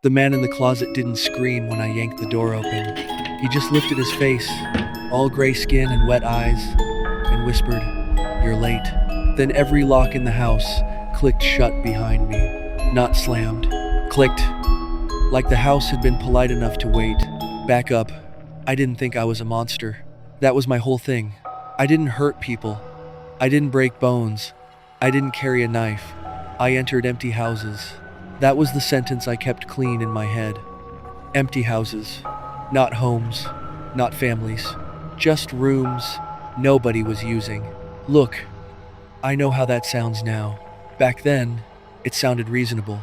The man in the closet didn't scream when I yanked the door open. He just lifted his face, all gray skin and wet eyes, and whispered, "You're late." Then every lock in the house clicked shut behind me. Not slammed. Clicked. Like the house had been polite enough to wait. Back up. I didn't think I was a monster. That was my whole thing. I didn't hurt people. I didn't break bones. I didn't carry a knife. I entered empty houses. That was the sentence I kept clean in my head. Empty houses. Not homes. Not families. Just rooms nobody was using. Look, I know how that sounds now. Back then, it sounded reasonable.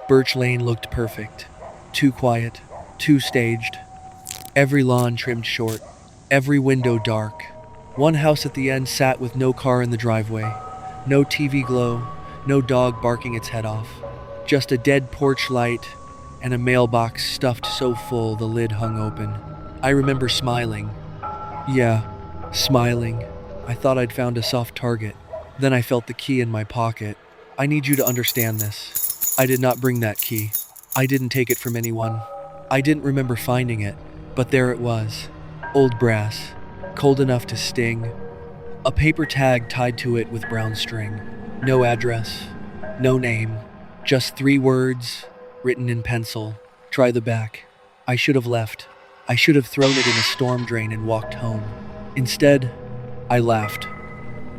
Birch Lane looked perfect. Too quiet. Too staged. Every lawn trimmed short. Every window dark. One house at the end sat with no car in the driveway. No TV glow. No dog barking its head off. Just a dead porch light and a mailbox stuffed so full the lid hung open. I remember smiling. Yeah, smiling. I thought I'd found a soft target. Then I felt the key in my pocket. I need you to understand this. I did not bring that key. I didn't take it from anyone. I didn't remember finding it, but there it was. Old brass, cold enough to sting. A paper tag tied to it with brown string. No address, no name, just 3 words written in pencil. Try the back. I should have left. I should have thrown it in a storm drain and walked home. Instead, I laughed.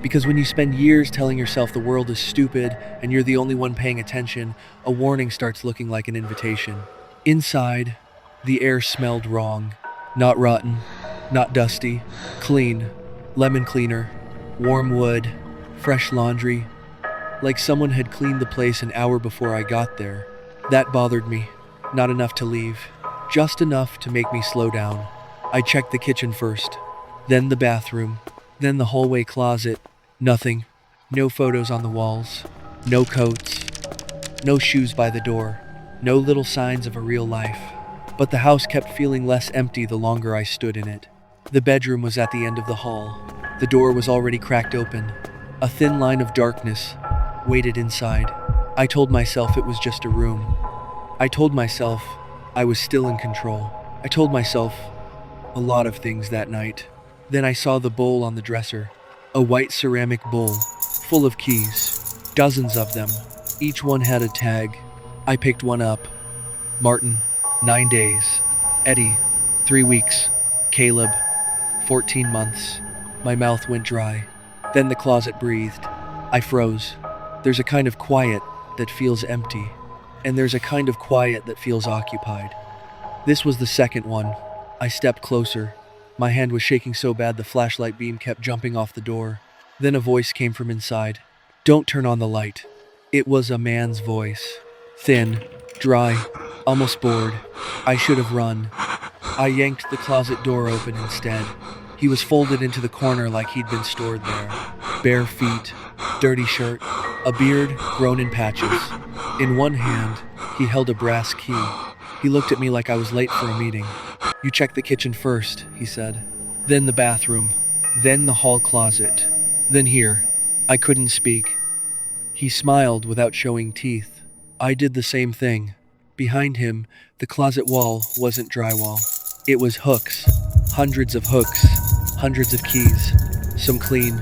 Because when you spend years telling yourself the world is stupid and you're the only one paying attention, a warning starts looking like an invitation. Inside, the air smelled wrong. Not rotten, not dusty, clean, lemon cleaner, warm wood, fresh laundry. Like someone had cleaned the place an hour before I got there. That bothered me. Not enough to leave. Just enough to make me slow down. I checked the kitchen first, then the bathroom, then the hallway closet. Nothing. No photos on the walls. No coats. No shoes by the door. No little signs of a real life. But the house kept feeling less empty the longer I stood in it. The bedroom was at the end of the hall. The door was already cracked open. A thin line of darkness waited inside. I told myself it was just a room. I told myself I was still in control. I told myself a lot of things that night. Then I saw the bowl on the dresser. A white ceramic bowl, full of keys. Dozens of them. Each one had a tag. I picked one up. Martin, 9 days. Eddie, 3 weeks. Caleb, 14 months. My mouth went dry. Then the closet breathed. I froze. There's a kind of quiet that feels empty. And there's a kind of quiet that feels occupied. This was the second one. I stepped closer. My hand was shaking so bad the flashlight beam kept jumping off the door. Then a voice came from inside. "Don't turn on the light." It was a man's voice. Thin, dry, almost bored. I should have run. I yanked the closet door open instead. He was folded into the corner like he'd been stored there. Bare feet, dirty shirt, a beard grown in patches. In one hand, he held a brass key. He looked at me like I was late for a meeting. "You check the kitchen first," he said. "Then the bathroom. Then the hall closet. Then here." I couldn't speak. He smiled without showing teeth. I did the same thing. Behind him, the closet wall wasn't drywall. It was hooks. Hundreds of hooks. Hundreds of keys. Some clean.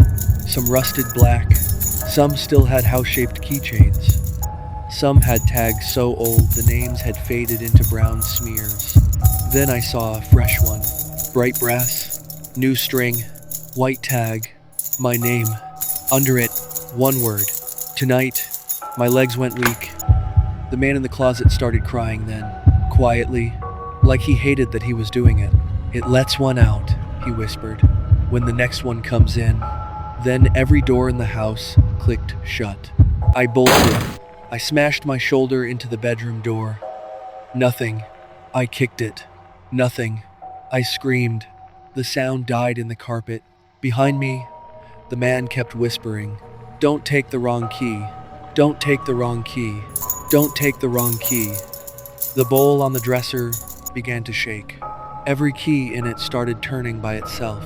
Some rusted black. Some still had house-shaped keychains. Some had tags so old the names had faded into brown smears. Then I saw a fresh one. Bright brass, new string, white tag, my name. Under it, one word. Tonight. My legs went weak. The man in the closet started crying then, quietly, like he hated that he was doing it. "It lets one out," he whispered, "when the next one comes in." Then every door in the house clicked shut. I bolted. I smashed my shoulder into the bedroom door. Nothing. I kicked it. Nothing. I screamed. The sound died in the carpet. Behind me, the man kept whispering, "Don't take the wrong key. Don't take the wrong key. Don't take the wrong key." The bowl on the dresser began to shake. Every key in it started turning by itself.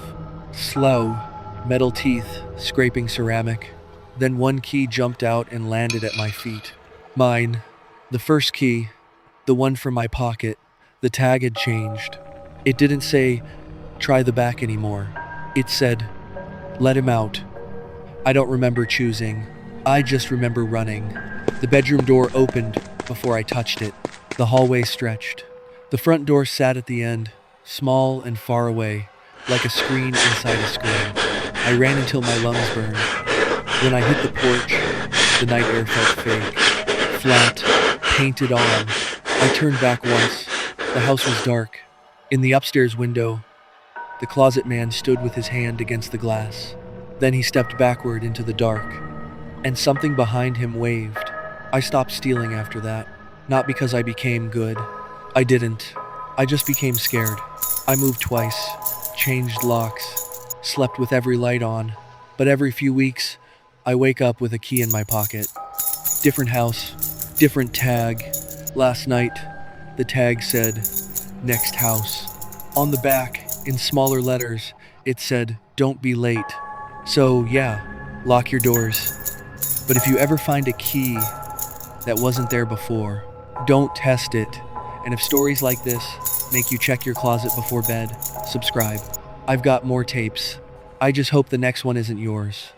Slow, metal teeth scraping ceramic. Then one key jumped out and landed at my feet. Mine. The first key. The one from my pocket. The tag had changed. It didn't say, try the back anymore. It said, let him out. I don't remember choosing. I just remember running. The bedroom door opened before I touched it. The hallway stretched. The front door sat at the end, small and far away, like a screen inside a screen. I ran until my lungs burned. When I hit the porch, the night air felt fake, flat, painted on. I turned back once. The house was dark. In the upstairs window, the closet man stood with his hand against the glass. Then he stepped backward into the dark, and something behind him waved. I stopped stealing after that. Not because I became good. I didn't. I just became scared. I moved twice, changed locks, slept with every light on. But every few weeks, I wake up with a key in my pocket. Different house, different tag. Last night, the tag said, next house. On the back, in smaller letters, it said, don't be late. So yeah, lock your doors. But if you ever find a key that wasn't there before, don't test it. And if stories like this make you check your closet before bed, subscribe. I've got more tapes. I just hope the next one isn't yours.